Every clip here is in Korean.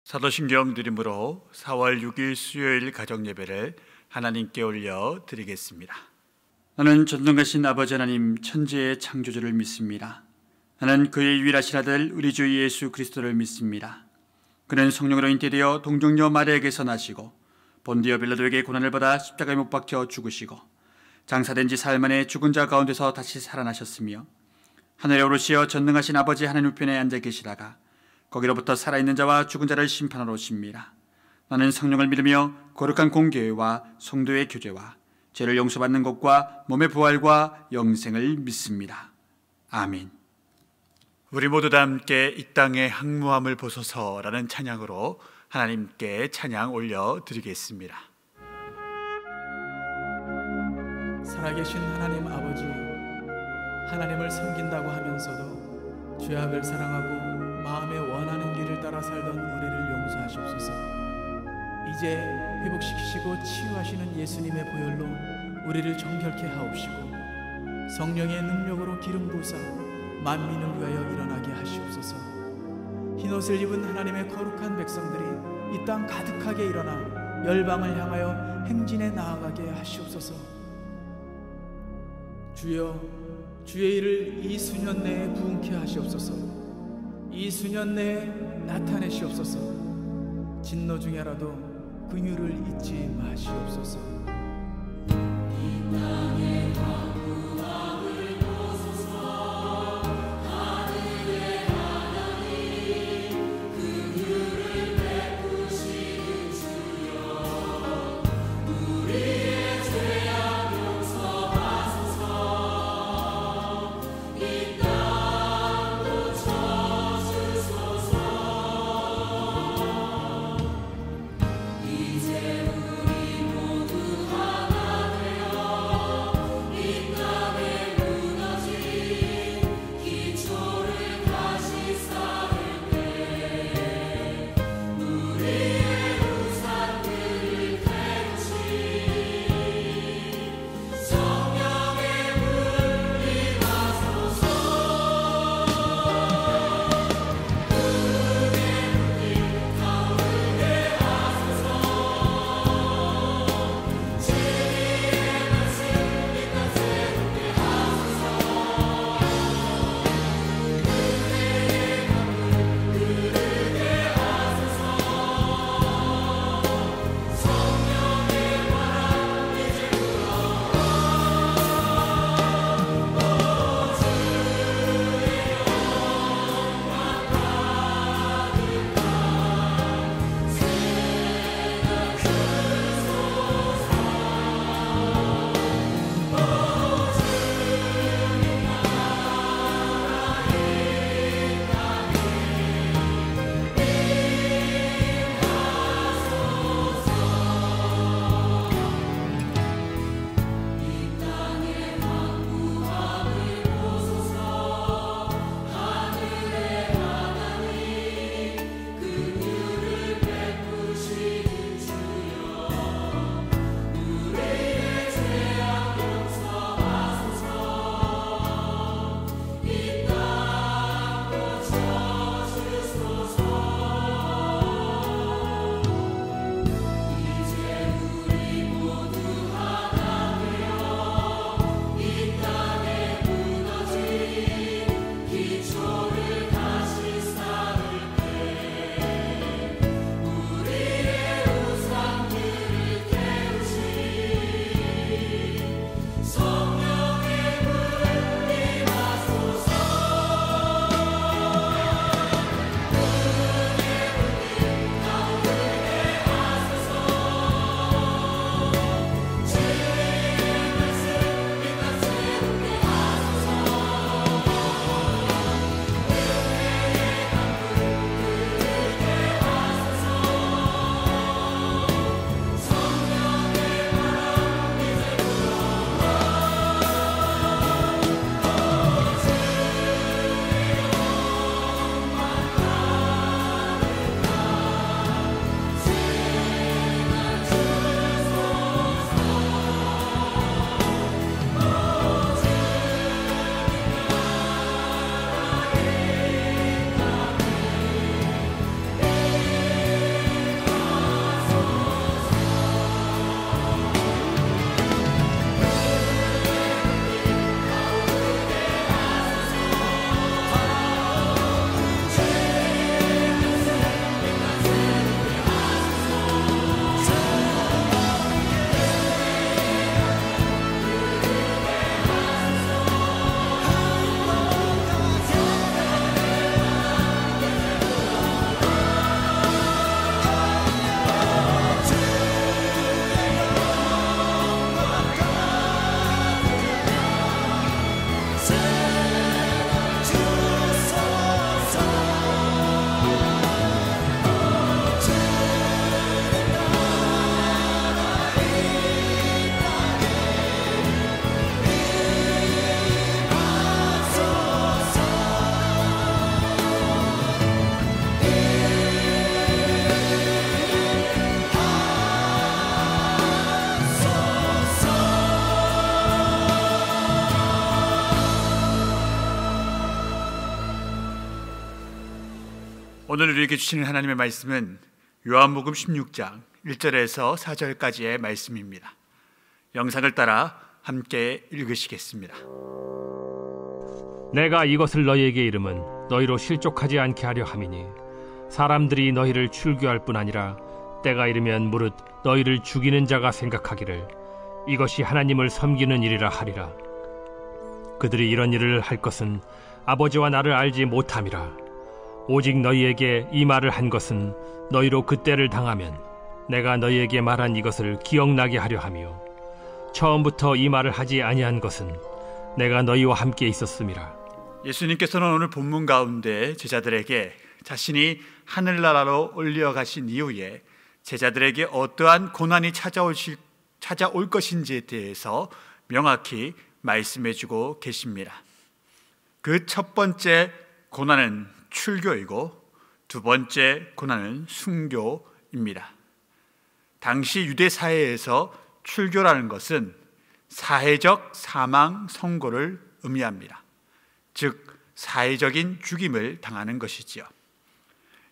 사도신경 드림으로 4월 6일 수요일 가정예배를 하나님께 올려 드리겠습니다. 나는 전능하신 아버지 하나님 천지의 창조주를 믿습니다. 나는 그의 유일하신 아들 우리 주 예수 그리스도를 믿습니다. 그는 성령으로 잉태되어 동정녀 마리아에게서 나시고 본디오 빌라도에게 고난을 받아 십자가에 못 박혀 죽으시고 장사된 지 사흘 만에 죽은 자 가운데서 다시 살아나셨으며 하늘에 오르시어 전능하신 아버지 하나님 우편에 앉아 계시다가 거기로부터 살아있는 자와 죽은 자를 심판하러 오십니다. 나는 성령을 믿으며 거룩한 공교회와 성도의 교제와 죄를 용서받는 것과 몸의 부활과 영생을 믿습니다. 아멘. 우리 모두 다 함께 이 땅의 항무함을 보소서라는 찬양으로 하나님께 찬양 올려드리겠습니다. 살아계신 하나님 아버지, 하나님을 섬긴다고 하면서도 죄악을 사랑하고 마음에 원하는 길을 따라 살던 우리를 용서하시옵소서. 이제 회복시키시고 치유하시는 예수님의 보혈로 우리를 정결케 하옵시고 성령의 능력으로 기름 부으사 만민을 위하여 일어나게 하시옵소서. 흰옷을 입은 하나님의 거룩한 백성들이 이 땅 가득하게 일어나 열방을 향하여 행진에 나아가게 하시옵소서. 주여, 주의 일을 이 수년 내에 부응케 하시옵소서. 이 수년 내에 나타내시옵소서. 진노 중에라도 긍휼을 잊지 마시옵소서. 이 땅의 황무함을 보소서. 하늘의 하나님 긍휼을 베푸시는 주여, 우리의 죄악 용서하소서. 이 땅도 쳐주소서. 이제 우리 모두 하나 되어 오늘 우리에게 주시는 하나님의 말씀은 요한복음 16장 1절에서 4절까지의 말씀입니다. 영상을 따라 함께 읽으시겠습니다. 내가 이것을 너희에게 이름은 너희로 실족하지 않게 하려 함이니 사람들이 너희를 출교할 뿐 아니라 때가 이르면 무릇 너희를 죽이는 자가 생각하기를 이것이 하나님을 섬기는 일이라 하리라. 그들이 이런 일을 할 것은 아버지와 나를 알지 못함이라. 오직 너희에게 이 말을 한 것은 너희로 그때를 당하면 내가 너희에게 말한 이것을 기억나게 하려 하며 처음부터 이 말을 하지 아니한 것은 내가 너희와 함께 있었음이라. 예수님께서는 오늘 본문 가운데 제자들에게 자신이 하늘나라로 올려가신 이후에 제자들에게 어떠한 고난이 찾아올 것인지에 대해서 명확히 말씀해주고 계십니다. 그 첫 번째 고난은 출교이고 두 번째 고난은 순교입니다. 당시 유대 사회에서 출교라는 것은 사회적 사망 선고를 의미합니다. 즉 사회적인 죽임을 당하는 것이지요.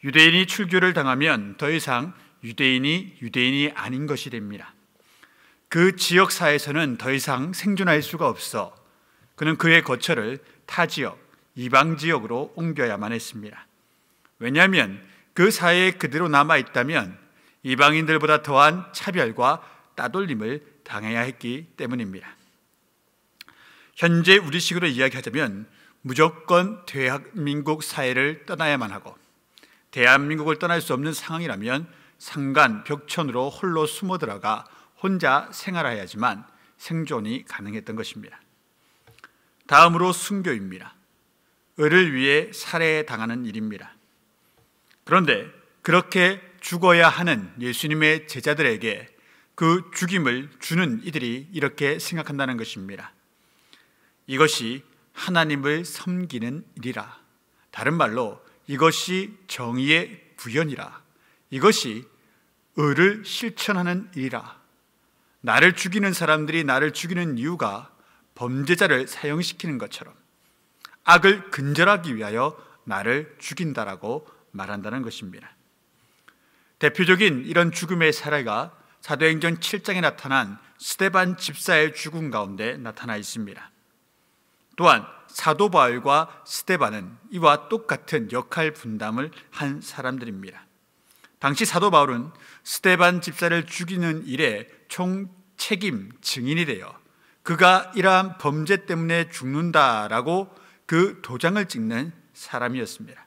유대인이 출교를 당하면 더 이상 유대인이 아닌 것이 됩니다. 그 지역 사회에서는 더 이상 생존할 수가 없어 그는 그의 거처를 타 지역, 이방 지역으로 옮겨야만 했습니다. 왜냐하면 그 사회에 그대로 남아있다면 이방인들보다 더한 차별과 따돌림을 당해야 했기 때문입니다. 현재 우리식으로 이야기하자면 무조건 대한민국 사회를 떠나야만 하고 대한민국을 떠날 수 없는 상황이라면 상간, 벽천으로 홀로 숨어 들어가 혼자 생활해야지만 생존이 가능했던 것입니다. 다음으로 순교입니다. 을을 위해 살해당하는 일입니다. 그런데 그렇게 죽어야 하는 예수님의 제자들에게 그 죽임을 주는 이들이 이렇게 생각한다는 것입니다. 이것이 하나님을 섬기는 일이라. 다른 말로 이것이 정의의 구현이라. 이것이 의를 실천하는 일이라. 나를 죽이는 사람들이 나를 죽이는 이유가 범죄자를 사형시키는 것처럼 악을 근절하기 위하여 나를 죽인다라고 말한다는 것입니다. 대표적인 이런 죽음의 사례가 사도행전 7장에 나타난 스데반 집사의 죽음 가운데 나타나 있습니다. 또한 사도 바울과 스데반은 이와 똑같은 역할 분담을 한 사람들입니다. 당시 사도 바울은 스데반 집사를 죽이는 일에 총책임 증인이 되어 그가 이러한 범죄 때문에 죽는다라고 그 도장을 찍는 사람이었습니다.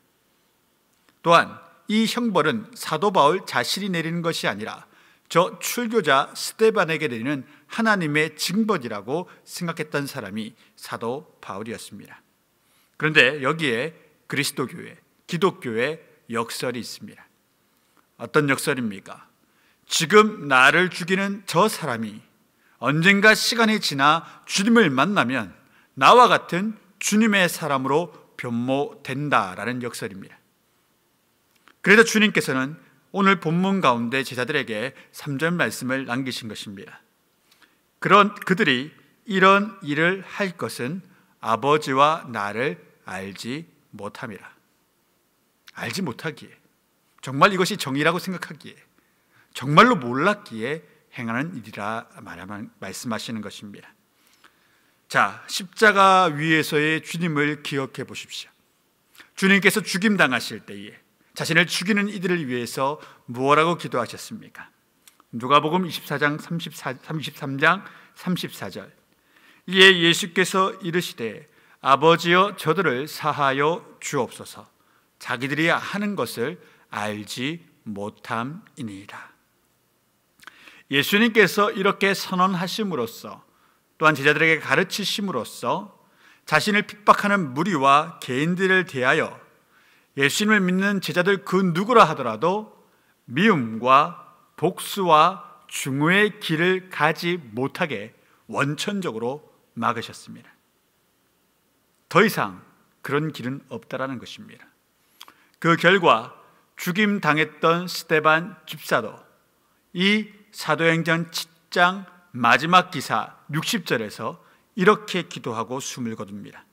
또한 이 형벌은 사도 바울 자신이 내리는 것이 아니라 저 출교자 스데반에게 내리는 하나님의 징벌이라고 생각했던 사람이 사도 바울이었습니다. 그런데 여기에 그리스도교회, 기독교의 역설이 있습니다. 어떤 역설입니까? 지금 나를 죽이는 저 사람이 언젠가 시간이 지나 주님을 만나면 나와 같은 주님의 사람으로 변모된다라는 역설입니다. 그래서 주님께서는 오늘 본문 가운데 제자들에게 3절 말씀을 남기신 것입니다. 그들이 이런 일을 할 것은 아버지와 나를 알지 못함이라. 알지 못하기에, 정말 이것이 정의라고 생각하기에, 정말로 몰랐기에 행하는 일이라 말씀하시는 것입니다. 자, 십자가 위에서의 주님을 기억해 보십시오. 주님께서 죽임당하실 때에 자신을 죽이는 이들을 위해서 무엇라고 기도하셨습니까? 누가복음 23장 34절. 이에 예수께서 이르시되 아버지여 저들을 사하여 주옵소서. 자기들이 하는 것을 알지 못함이니이다. 예수님께서 이렇게 선언하심으로써 또한 제자들에게 가르치심으로써 자신을 핍박하는 무리와 개인들을 대하여 예수님을 믿는 제자들 그 누구라 하더라도 미움과 복수와 중후의 길을 가지 못하게 원천적으로 막으셨습니다. 더 이상 그런 길은 없다라는 것입니다. 그 결과 죽임 당했던 스데반 집사도 이 사도행전 7장 마지막 기사 60절에서 이렇게 기도하고 숨을 거둡니다.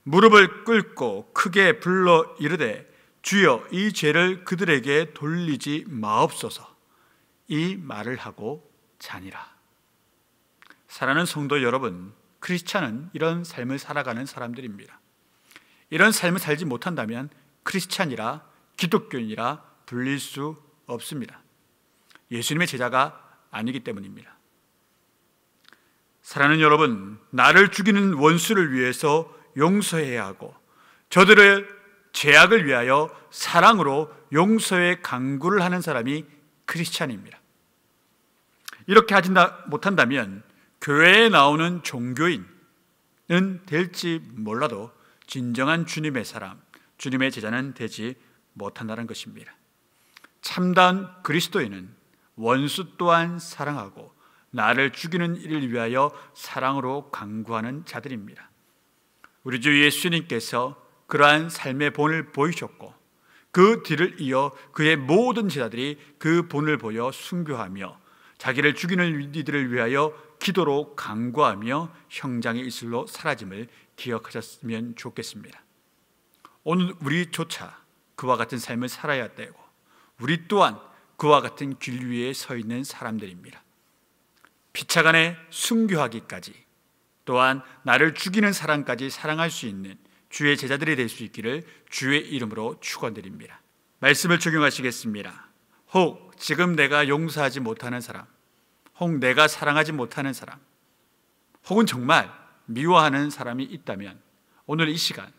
무릎을 꿇고 크게 불러 이르되 주여 이 죄를 그들에게 돌리지 마옵소서 이 말을 하고 자니라. 사랑하는 성도 여러분, 크리스찬은 이런 삶을 살아가는 사람들입니다. 이런 삶을 살지 못한다면 크리스찬이라 기독교인이라 불릴 수 없습니다. 예수님의 제자가 아니기 때문입니다. 사랑하는 여러분, 나를 죽이는 원수를 위해서 용서해야 하고 저들의 죄악을 위하여 사랑으로 용서의 강구를 하는 사람이 크리스찬입니다. 이렇게 하지 못한다면 교회에 나오는 종교인은 될지 몰라도 진정한 주님의 사람, 주님의 제자는 되지 못한다는 것입니다. 참다운 그리스도인은 원수 또한 사랑하고 나를 죽이는 일을 위하여 사랑으로 강구하는 자들입니다. 우리 주 예수님께서 그러한 삶의 본을 보이셨고 그 뒤를 이어 그의 모든 제자들이 그 본을 보여 순교하며 자기를 죽이는 이들을 위하여 기도로 강구하며 형장의 이슬로 사라짐을 기억하셨으면 좋겠습니다. 오늘 우리조차 그와 같은 삶을 살아야 되고 우리 또한 그와 같은 길 위에 서 있는 사람들입니다. 피차간에 순교하기까지 또한 나를 죽이는 사람까지 사랑할 수 있는 주의 제자들이 될 수 있기를 주의 이름으로 축원드립니다. 말씀을 적용하시겠습니다. 혹 지금 내가 용서하지 못하는 사람, 혹 내가 사랑하지 못하는 사람, 혹은 정말 미워하는 사람이 있다면 오늘 이 시간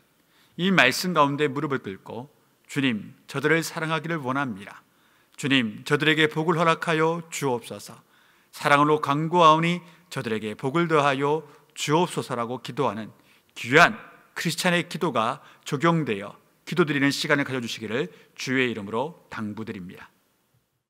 이 말씀 가운데 무릎을 꿇고 주님, 저들을 사랑하기를 원합니다. 주님, 저들에게 복을 허락하여 주옵소서. 사랑으로 강구하오니 저들에게 복을 더하여 주옵소서라고 기도하는 귀한 크리스찬의 기도가 적용되어 기도드리는 시간을 가져주시기를 주의 이름으로 당부드립니다.